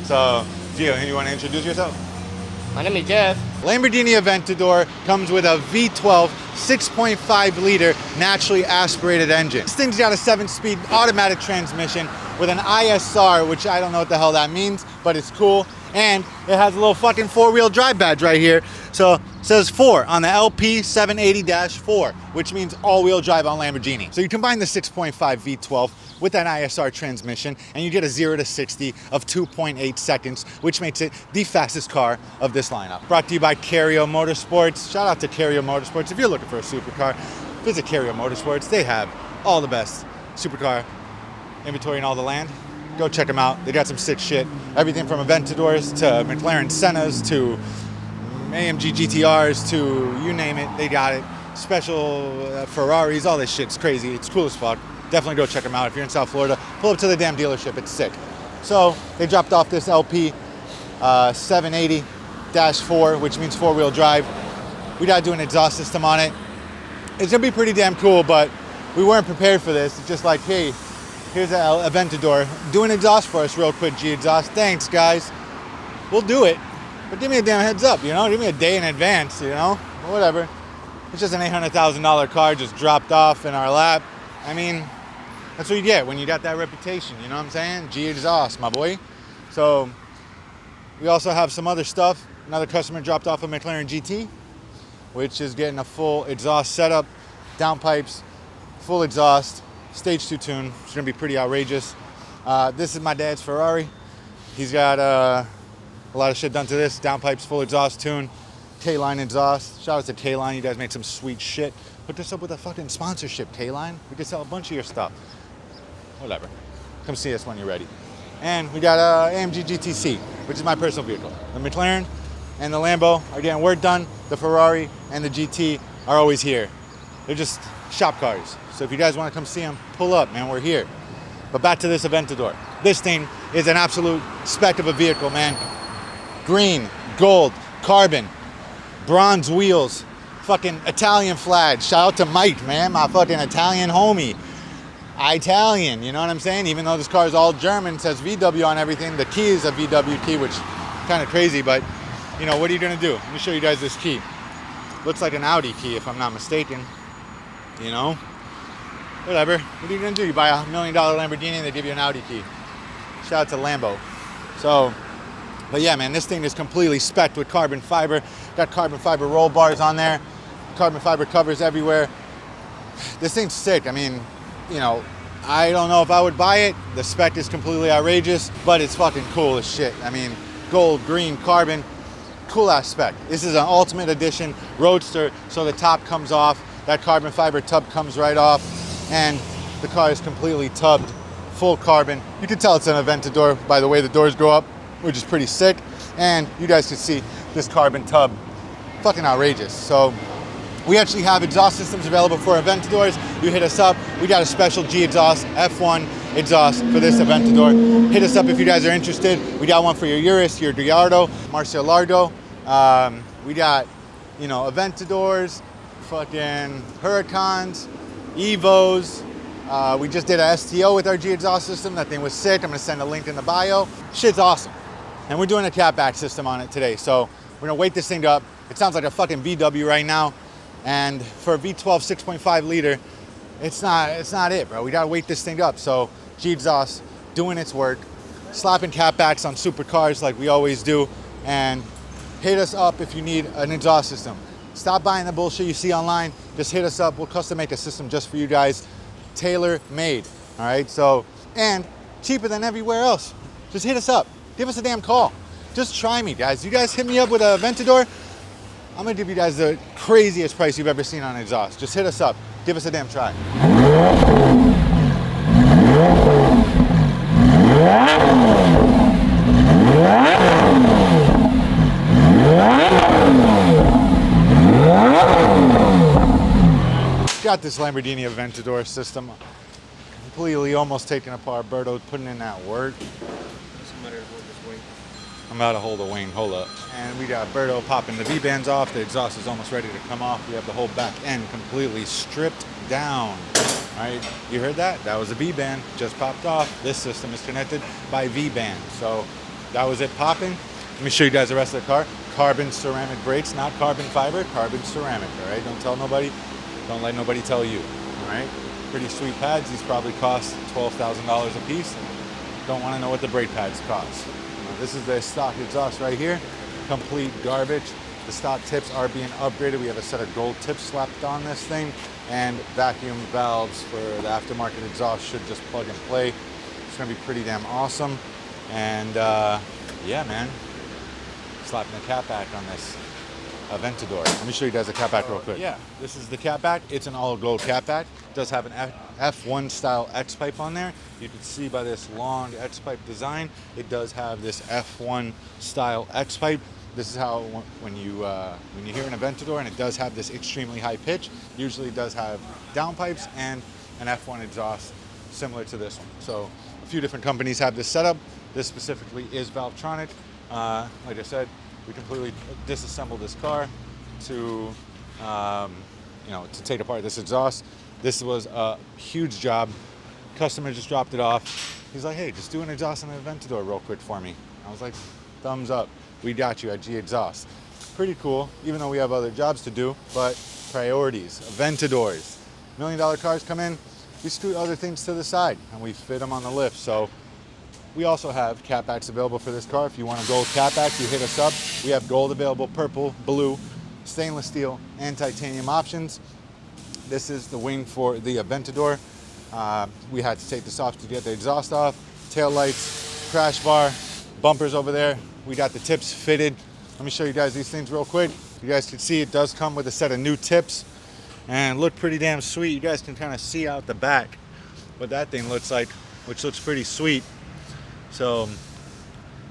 So, Gio, you want to introduce yourself? My name is Jeff. Lamborghini Aventador comes with a V12 6.5 liter naturally aspirated engine. This thing's got a 7-speed automatic transmission with an ISR, which I don't know what the hell that means, but it's cool. And it has a little fucking 4-wheel drive badge right here. So it says 4 on the LP 780-4, which means all-wheel drive on Lamborghini. So you combine the 6.5 V12 with that ISR transmission, and you get a 0 to 60 of 2.8 seconds, which makes it the fastest car of this lineup. Brought to you by Cario Motorsports. Shout out to Cario Motorsports. If you're looking for a supercar, visit Cario Motorsports. They have all the best supercar inventory in all the land. Go check them out. They got some sick shit. Everything from Aventadors to McLaren Sennas to AMG GTRs to you name it, they got it. Special Ferraris, all this shit's crazy. It's cool as fuck. Definitely go check them out. If you're in South Florida, pull up to the damn dealership. It's sick. So they dropped off this LP 780-4, which means 4-wheel drive. We gotta do an exhaust system on it. It's gonna be pretty damn cool, but we weren't prepared for this. It's just like, hey, here's an Aventador. Do an exhaust for us real quick, G Exhaust. Thanks, guys. We'll do it. But give me a damn heads up, you know? Give me a day in advance, you know? Whatever. It's just an $800,000 car just dropped off in our lap. I mean, that's what you get when you got that reputation, you know what I'm saying? G Exhaust, my boy. So, we also have some other stuff. Another customer dropped off a McLaren GT, which is getting a full exhaust setup, downpipes, full exhaust, stage 2 tune. It's gonna be pretty outrageous. This is my dad's Ferrari. He's got a lot of shit done to this. Downpipes, full exhaust tune, K-Line exhaust. Shout out to K-Line, you guys made some sweet shit. Hook this up with a fucking sponsorship, K-Line. We could sell a bunch of your stuff. Whatever. Come see us when you're ready. And we got AMG GTC, which is my personal vehicle. The McLaren and the Lambo are getting work done. The Ferrari and the GT are always here. They're just shop cars. So if you guys want to come see them, pull up, man, we're here. But back to this Aventador. This thing is an absolute spec of a vehicle, man. Green, gold, carbon, bronze wheels, fucking Italian flag. Shout out to Mike, man, my fucking Italian homie. Italian, you know what I'm saying? Even though this car is all German, it says VW on everything. The key is a VW key, which is kind of crazy, but you know, what are you gonna do? Let me show you guys this key. Looks like an Audi key, if I'm not mistaken. You know? Whatever. What are you gonna do? You buy $1 million Lamborghini and they give you an Audi key. Shout out to Lambo. So, but yeah, man, this thing is completely specced with carbon fiber. Got carbon fiber roll bars on there. Carbon fiber covers everywhere. This thing's sick. I mean, you know, I don't know if I would buy it. The spec is completely outrageous, but it's fucking cool as shit. I mean, gold, green, carbon, cool ass spec. This is an ultimate edition roadster, so the top comes off, that carbon fiber tub comes right off, and the car is completely tubbed, full carbon. You can tell it's an Aventador by the way the doors go up, which is pretty sick. And you guys can see this carbon tub, fucking outrageous. So we actually have exhaust systems available for Aventadors. You hit us up. We got a special G exhaust, F1 exhaust for this Aventador. Hit us up if you guys are interested. We got one for your Urus, your Gallardo, Murcielago. We got, you know, Aventadors, fucking Huracans, Evos. We just did a STO with our G exhaust system. That thing was sick. I'm gonna send a link in the bio. Shit's awesome. And we're doing a catback system on it today. So we're gonna weight this thing up. It sounds like a fucking VW right now. And for a V12 6.5 liter, it's not it, bro. We gotta weight this thing up. So G exhaust doing its work, slapping catbacks on supercars like we always do. And hit us up if you need an exhaust system. Stop buying the bullshit you see online. Just hit us up. We'll custom make a system just for you guys. Tailor made, all right? So, and cheaper than everywhere else. Just hit us up. Give us a damn call. Just try me, guys. You guys hit me up with a Aventador, I'm gonna give you guys the craziest price you've ever seen on exhaust. Just hit us up. Give us a damn try. Got this Lamborghini Aventador system completely almost taken apart. Berto's putting in that work. I'm about to hold the wing, hold up. And we got Berto popping the V-bands off. The exhaust is almost ready to come off. We have the whole back end completely stripped down. All right, you heard that? That was a V-band, just popped off. This system is connected by V-band. So That was it popping. Let me show you guys the rest of the car. Carbon ceramic brakes, not carbon fiber, carbon ceramic, all right? Don't tell nobody. Don't let nobody tell you, all right? Pretty sweet pads. These probably cost $12,000 a piece. Don't want to know what the brake pads cost. This is the stock exhaust right here. Complete garbage. The stock tips are being upgraded. We have a set of gold tips slapped on this thing, and vacuum valves for the aftermarket exhaust should just plug and play. It's gonna be pretty damn awesome. And yeah, man, slapping the cat back on this Aventador. Let me show you guys the cat back real quick. Yeah, this is the cat back. It's an all gold cat back. It does have an F1 style X pipe on there. You can see by this long X pipe design, it does have this F1 style X pipe. This is how when you hear an Aventador and it does have this extremely high pitch, usually it does have downpipes and an F1 exhaust similar to this one. So a few different companies have this setup. This specifically is Valvetronic. Like I said, we completely disassembled this car to, to take apart this exhaust. This was a huge job. Customer just dropped it off. He's like, hey, just do an exhaust on an Aventador real quick for me. I was like, thumbs up. We got you at G Exhaust. Pretty cool, even though we have other jobs to do, but priorities, Aventadors. $1 million cars come in, we scoot other things to the side and we fit them on the lift. So we also have catbacks available for this car. If you want a gold catback, you hit us up. We have gold available, purple, blue, stainless steel, and titanium options. This is the wing for the Aventador. We had to take this off to get the exhaust off. Tail lights, crash bar, bumpers over there. We got the tips fitted. Let me show you guys these things real quick. You guys can see it does come with a set of new tips and look pretty damn sweet. You guys can kind of see out the back what that thing looks like, which looks pretty sweet. So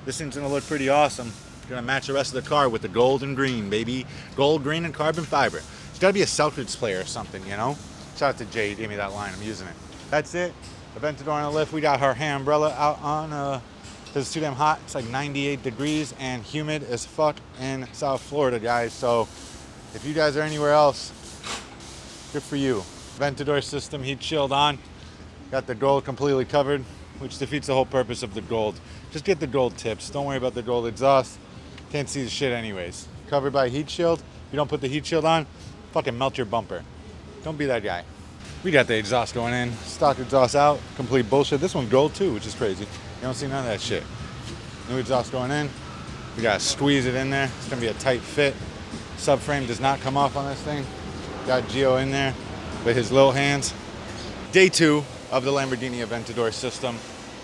this thing's gonna look pretty awesome. It's gonna match the rest of the car with the gold and green, baby. Gold, green, and carbon fiber. It's gotta be a Celtics player or something, you know? Shout out to Jay, he gave me that line, I'm using it. That's it. Aventador on the lift. We got our hair umbrella out on, because it's too damn hot. It's like 98 degrees and humid as fuck in South Florida, guys. So if you guys are anywhere else, good for you. Aventador system, heat shield on. Got the gold completely covered, which defeats the whole purpose of the gold. Just get the gold tips. Don't worry about the gold exhaust. Can't see the shit anyways. Covered by heat shield. If you don't put the heat shield on, fucking melt your bumper. Don't be that guy. We got the exhaust going in. Stock exhaust out. Complete bullshit. This one's gold too, which is crazy. You don't see none of that shit. New exhaust going in. We gotta squeeze it in there. It's gonna be a tight fit. Subframe does not come off on this thing. Got Gio in there with his little hands. Day 2 of the Lamborghini Aventador system.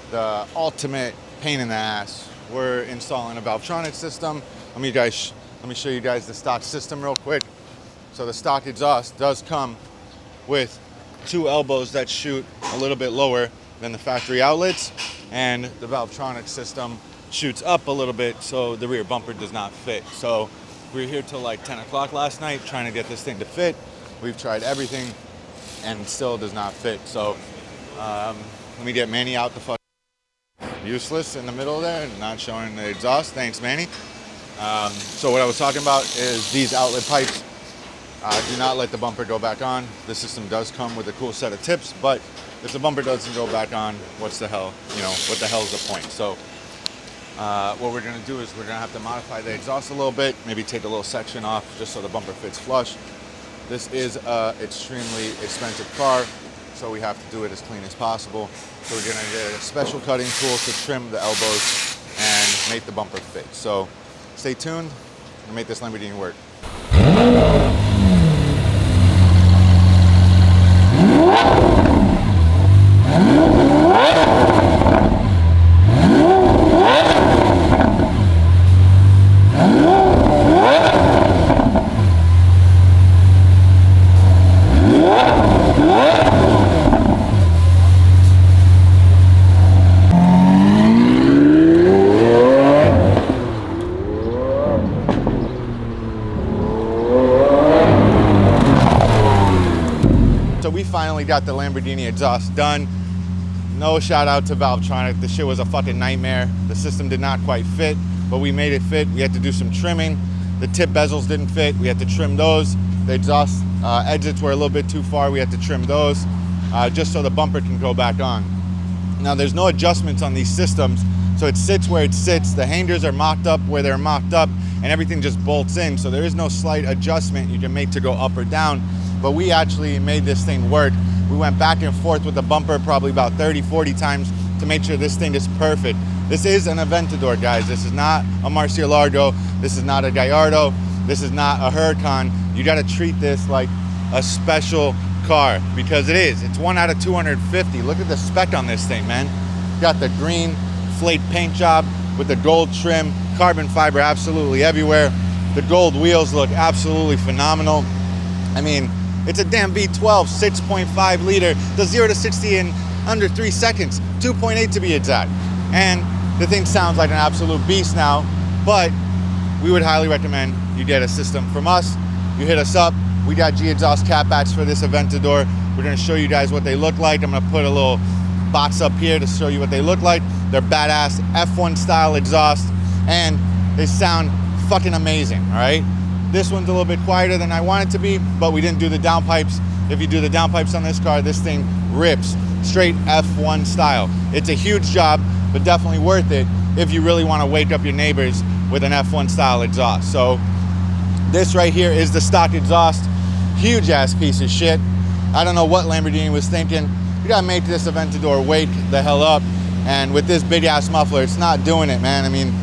The ultimate pain in the ass. We're installing a Valvetronic system. Let me show you guys the stock system real quick. So the stock exhaust does come with 2 elbows that shoot a little bit lower than the factory outlets, and the Valvetronic system shoots up a little bit so the rear bumper does not fit. So we were here till like 10 o'clock last night trying to get this thing to fit. We've tried everything and still does not fit. So let me get Manny out the fuck. Useless in the middle there, not showing the exhaust. Thanks, Manny. So what I was talking about is these outlet pipes. Do not let the bumper go back on. The system does come with a cool set of tips, but if the bumper doesn't go back on, what the hell is the point? So what we're gonna do is we're gonna have to modify the exhaust a little bit, maybe take a little section off just so the bumper fits flush. This is an extremely expensive car, so we have to do it as clean as possible. So we're gonna get a special cutting tool to trim the elbows and make the bumper fit. So stay tuned and make this Lamborghini work. Finally got the Lamborghini exhaust done. No shout out to Valvetronic. The shit was a fucking nightmare. The system did not quite fit, but we made it fit. We had to do some trimming. The tip bezels didn't fit. We had to trim those. The exhaust exits were a little bit too far. We had to trim those just so the bumper can go back on. Now there's no adjustments on these systems, So it sits where it sits. The hangers are mocked up where they're mocked up, and everything just bolts in. So there is no slight adjustment you can make to go up or down. But we actually made this thing work. We went back and forth with the bumper probably about 30, 40 times to make sure this thing is perfect. This is an Aventador, guys. This is not a Murcielago. This is not a Gallardo. This is not a Huracan. You gotta treat this like a special car, because it is. It's 1 out of 250. Look at the spec on this thing, man. Got the green flake paint job with the gold trim, carbon fiber absolutely everywhere. The gold wheels look absolutely phenomenal. I mean, it's a damn V12, 6.5 liter, does 0 to 60 in under 3 seconds, 2.8 to be exact. And the thing sounds like an absolute beast now, but we would highly recommend you get a system from us. You hit us up. We got G-exhaust catbacks for this Aventador. We're gonna show you guys what they look like. I'm gonna put a little box up here to show you what they look like. They're badass F1 style exhaust, and they sound fucking amazing, all right? This one's a little bit quieter than I want it to be, but we didn't do the downpipes. If you do the downpipes on this car, this thing rips, straight F1 style. It's a huge job, but definitely worth it if you really wanna wake up your neighbors with an F1 style exhaust. So this right here is the stock exhaust. Huge ass piece of shit. I don't know what Lamborghini was thinking. You gotta make this Aventador wake the hell up. And with this big ass muffler, it's not doing it, man. I mean,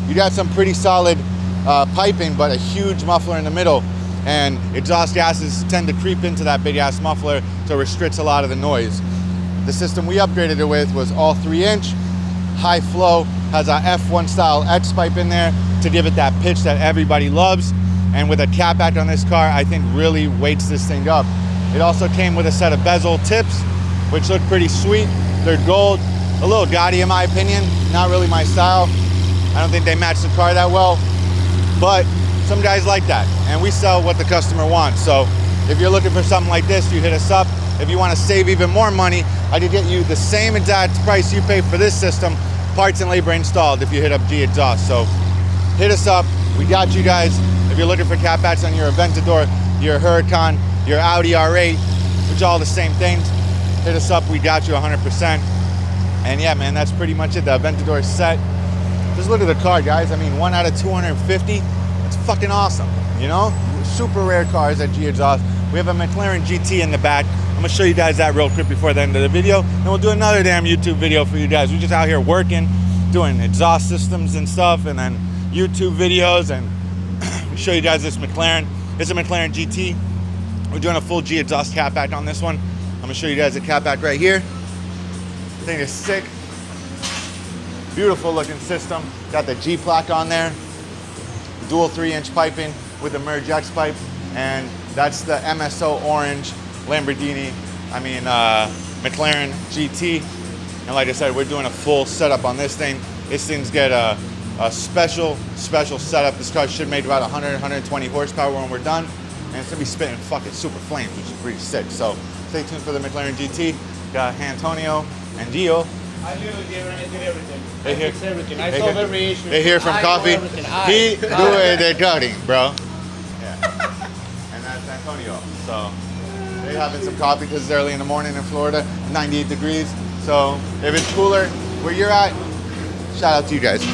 you got some pretty solid piping, but a huge muffler in the middle. And exhaust gases tend to creep into that big ass muffler, so it restricts a lot of the noise. The system we upgraded it with was all 3-inch, high flow, has a F1 style X pipe in there to give it that pitch that everybody loves. And with a catback on this car, I think really weights this thing up. It also came with a set of bezel tips, which look pretty sweet. They're gold, a little gaudy in my opinion, not really my style. I don't think they match the car that well, but some guys like that, and we sell what the customer wants. So if you're looking for something like this, you hit us up. If you want to save even more money, I could get you the same exact price you pay for this system, parts and labor installed, if you hit up G-exhaust. So hit us up, we got you guys. If you're looking for catbacks on your Aventador, your Huracan, your Audi R8, which are all the same things, hit us up, we got you 100%. And yeah, man, that's pretty much it. The Aventador is set. Just look at the car, guys. I mean, 1 out of 250, it's fucking awesome, you know? Super rare cars at G-exhaust. We have a McLaren GT in the back. I'm gonna show you guys that real quick before the end of the video. And we'll do another damn YouTube video for you guys. We're just out here working, doing exhaust systems and stuff, and then YouTube videos, and show you guys this McLaren. It's a McLaren GT. We're doing a full G-exhaust catback on this one. I'm gonna show you guys the catback right here. The thing is sick. Beautiful looking system. Got the G plaque on there. Dual 3-inch piping with the Merge X pipe. And that's the MSO orange Lamborghini, McLaren GT. And like I said, we're doing a full setup on this thing. This thing's got a special setup. This car should make about 100, 120 horsepower when we're done. And it's gonna be spitting fucking super flames, which is pretty sick. So stay tuned for the McLaren GT. Got Antonio and Gio. I did everything. They hear, I fix everything. I solve every issue. They hear from coffee. He do it, they're cutting, bro. Yeah. And that's Antonio. So they're having some coffee because it's early in the morning in Florida, 98 degrees. So if it's cooler where you're at, shout out to you guys.